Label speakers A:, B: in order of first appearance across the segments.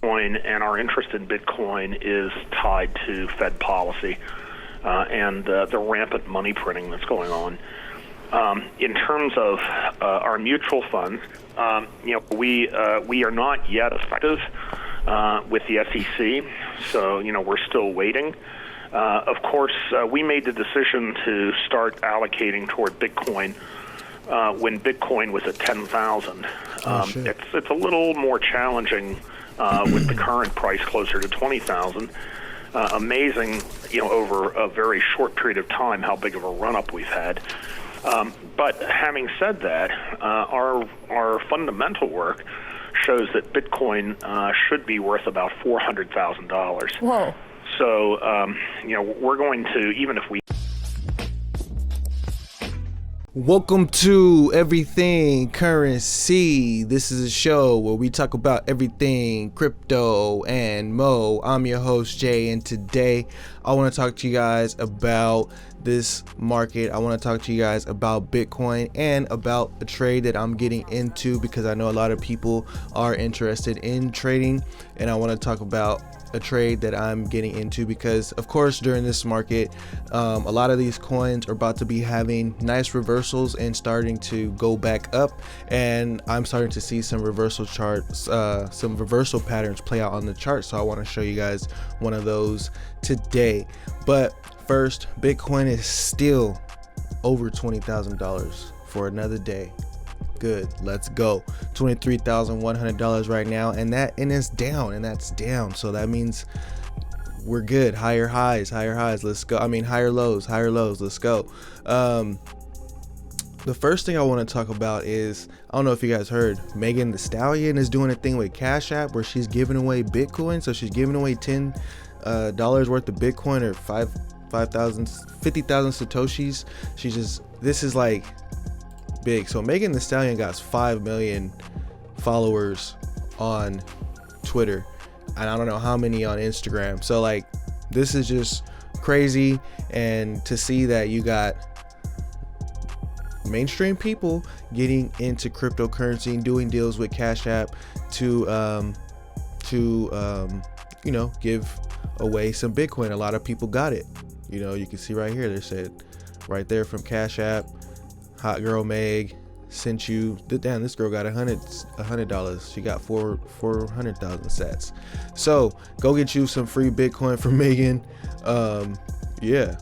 A: Bitcoin and our interest in Bitcoin is tied to Fed policy and the rampant money printing that's going on. In terms of our mutual funds, we are not yet effective with the SEC, so we're still waiting. Of course, we made the decision to start allocating toward Bitcoin when Bitcoin was at 10,000. It's a little more challenging with the current price closer to 20,000. Amazing, over a very short period of time, how big of a run-up we've had. But having said that, our fundamental work shows that Bitcoin should be worth about $400,000.
B: Whoa.
A: So, we're going to, even if we...
C: Welcome to Everything Currency. This is a show where we talk about everything crypto and mo. I'm your host, Jay, and today I want to talk to you guys about this market. I want to talk to you guys about Bitcoin and about a trade that I'm getting into because I know a lot of people are interested in trading, and I want to talk about a trade that I'm getting into because, of course, during this market, a lot of these coins are about to be having nice reversals and starting to go back up, and I'm starting to see some reversal charts, some reversal patterns play out on the chart. So I want to show you guys one of those today. But first, Bitcoin is still over $20,000 for another day. Good, let's go. $23,100 right now, and that's down. So that means we're good. Higher highs, let's go. Higher lows, let's go. The first thing I want to talk about is, I don't know if you guys heard, Megan Thee Stallion is doing a thing with Cash App where she's giving away Bitcoin. So she's giving away $10 worth of Bitcoin, or 50,000 Satoshis. This is like big. So Megan Thee Stallion got 5 million followers on Twitter, and I don't know how many on Instagram. So like, this is just crazy. And to see that you got mainstream people getting into cryptocurrency and doing deals with Cash App to give away some Bitcoin. A lot of people got it. You can see right here, they said right there from Cash App, Hot Girl Meg sent you. Damn, this girl got $100. She got 400,000 sats. So go get you some free Bitcoin from Megan. Yeah,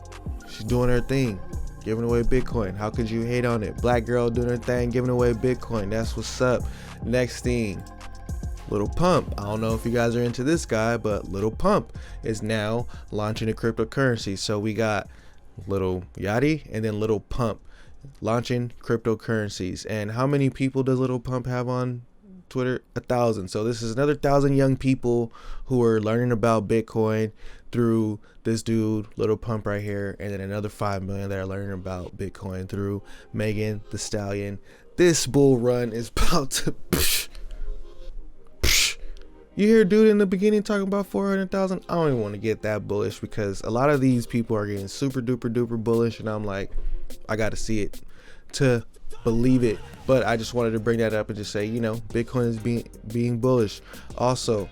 C: she's doing her thing, giving away Bitcoin. How could you hate on it? Black girl doing her thing, giving away Bitcoin. That's what's up. Next thing, Little Pump. I don't know if you guys are into this guy, but Little Pump is now launching a cryptocurrency. So we got Little Yachty and then Little Pump launching cryptocurrencies. And how many people does Little Pump have on Twitter? 1,000. So this is another 1,000 young people who are learning about Bitcoin through this dude Little Pump right here, and then another 5 million that are learning about Bitcoin through Megan Thee Stallion. This bull run is about to You hear dude in the beginning talking about 400,000. I don't even want to get that bullish because a lot of these people are getting super duper bullish, and I'm like, I got to see it to believe it. But I just wanted to bring that up and just say, Bitcoin is being bullish. Also,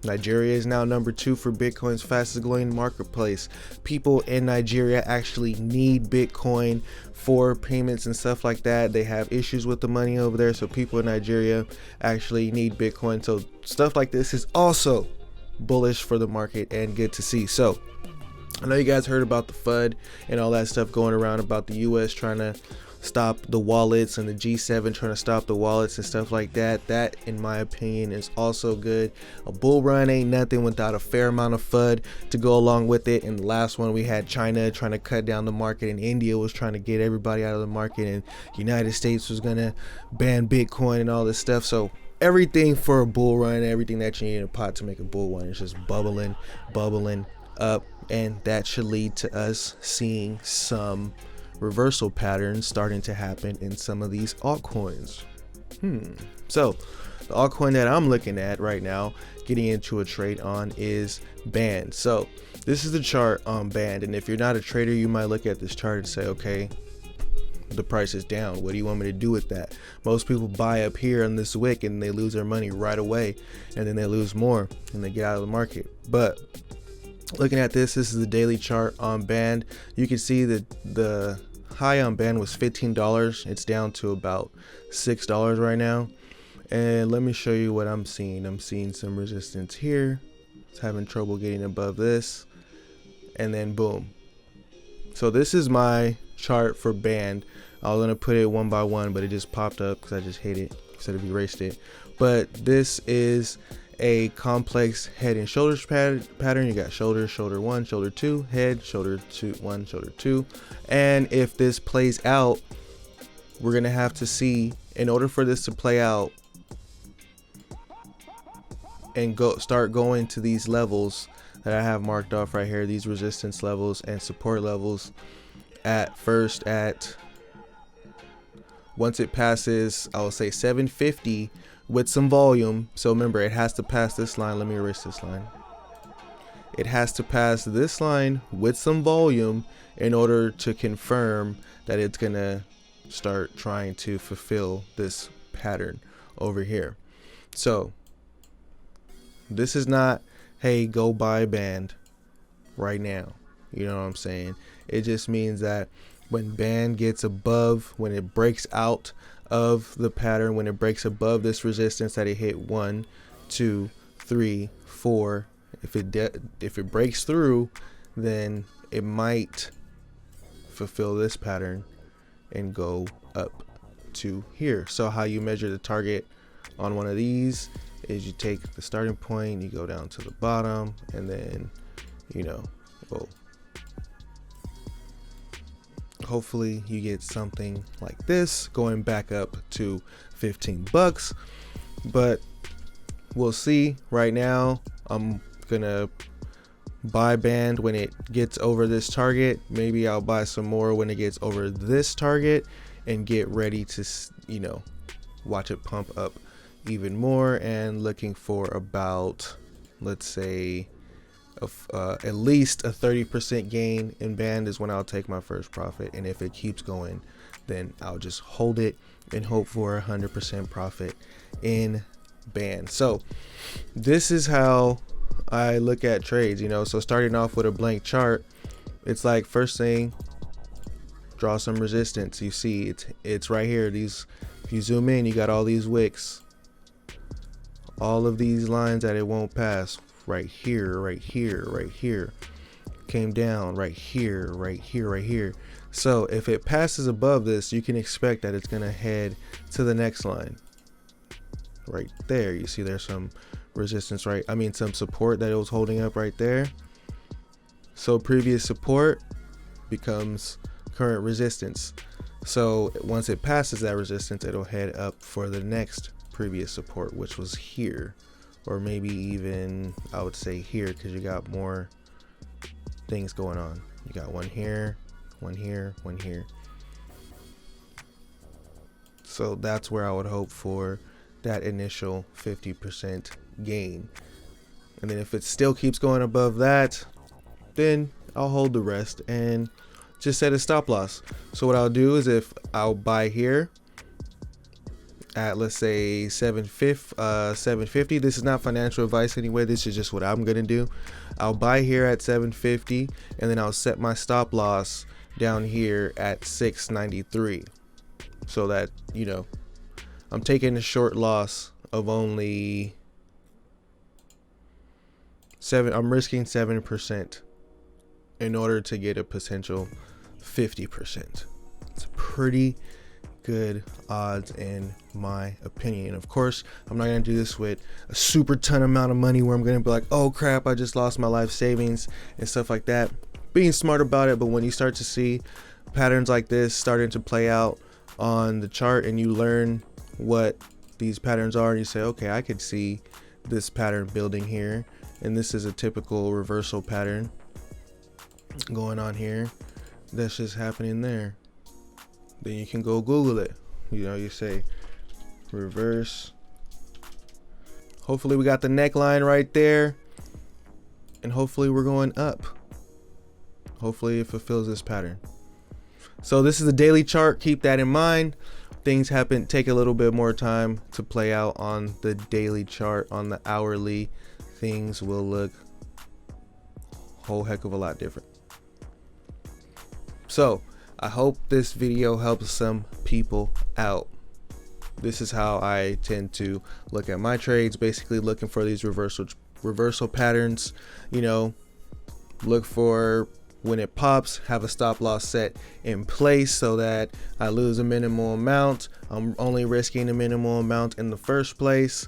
C: Nigeria is now number 2 for Bitcoin's fastest growing marketplace. People in Nigeria actually need Bitcoin for payments and stuff like that. They have issues with the money over there, so people in Nigeria actually need Bitcoin. So stuff like this is also bullish for the market and good to see. So I know you guys heard about the FUD and all that stuff going around about the US trying to stop the wallets, and the G7 trying to stop the wallets and stuff like that. That, in my opinion, is also good. A bull run ain't nothing without a fair amount of FUD to go along with it. And the last one, we had China trying to cut down the market, and India was trying to get everybody out of the market, and United States was gonna ban Bitcoin and all this stuff. So everything for a bull run, everything that you need in a pot to make a bull run is just bubbling up, and that should lead to us seeing some reversal patterns starting to happen in some of these altcoins. So the altcoin that I'm looking at right now, getting into a trade on, is Band. So this is the chart on Band, and if you're not a trader, you might look at this chart and say, okay, the price is down. What do you want me to do with that? Most people buy up here on this wick and they lose their money right away, and then they lose more and they get out of the market. But looking at this is the daily chart on Band. You can see that the high on Band was $15. It's down to about $6 right now. And let me show you what I'm seeing. I'm seeing some resistance here. It's having trouble getting above this, and then boom. So this is my chart for Band. I was gonna put it one by one, but it just popped up because I just hit it instead of erased it. But this is a complex head and shoulders pattern. You got shoulder, shoulder one, shoulder two, head, shoulder two, one, shoulder two. And if this plays out, we're gonna have to see, in order for this to play out and start going to these levels that I have marked off right here, these resistance levels and support levels, at first at, once it passes, I will say 750 with some volume. So remember, it has to pass this line. Let me erase this line. It has to pass this line with some volume in order to confirm that it's gonna start trying to fulfill this pattern over here. So this is not, hey, go buy Band right now. You know what I'm saying? It just means that when Band gets above, when it breaks out of the pattern, when it breaks above this resistance that it hit 1, 2, 3, 4, if it breaks through, then it might fulfill this pattern and go up to here. So how you measure the target on one of these is you take the starting point, you go down to the bottom, and then, you know, well, hopefully you get something like this going back up to 15 bucks. But we'll see. Right now I'm gonna buy Band when it gets over this target. Maybe I'll buy some more when it gets over this target and get ready to, you know, watch it pump up even more. And looking for about, let's say, at least a 30% gain in Band is when I'll take my first profit. And if it keeps going, then I'll just hold it and hope for 100% profit in Band. So this is how I look at trades, you know. So starting off with a blank chart, it's like, first thing, draw some resistance. You see it's right here. These, if you zoom in, you got all these wicks, all of these lines that it won't pass. Right here, right here, right here, came down right here, right here, right here. So if it passes above this, you can expect that it's gonna head to the next line right there. You see there's some resistance, right? I mean, some support that it was holding up right there. So previous support becomes current resistance. So once it passes that resistance, it'll head up for the next previous support, which was here, or maybe even, I would say here, because you got more things going on. You got one here, one here, one here. So that's where I would hope for that initial 50% gain. And then if it still keeps going above that, then I'll hold the rest and just set a stop loss. So what I'll do is, if I'll buy here at, let's say, 750, this is not financial advice anyway, this is just what I'm gonna do. I'll buy here at 750, and then I'll set my stop loss down here at 693, so that, you know, I'm taking a short loss of only I'm risking 7% in order to get a potential 50%. It's pretty good odds in my opinion. Of course, I'm not gonna do this with a super ton amount of money where I'm gonna be like, oh crap, I just lost my life savings and stuff like that. Being smart about it, but when you start to see patterns like this starting to play out on the chart, and you learn what these patterns are, and you say, okay, I could see this pattern building here, and this is a typical reversal pattern going on here that's just happening there. Then you can go Google it. You know, you say reverse. Hopefully we got the neckline right there, and hopefully we're going up. Hopefully it fulfills this pattern. So this is a daily chart. Keep that in mind. Things take a little bit more time to play out on the daily chart. On the hourly, things will look a whole heck of a lot different. So I hope this video helps some people out. This is how I tend to look at my trades, basically looking for these reversal patterns. You know, look for when it pops, have a stop loss set in place so that I lose a minimal amount. I'm only risking a minimal amount in the first place.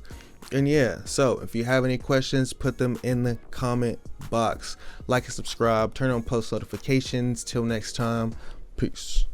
C: And yeah, so if you have any questions, put them in the comment box. Like and subscribe, turn on post notifications. Till next time, peace.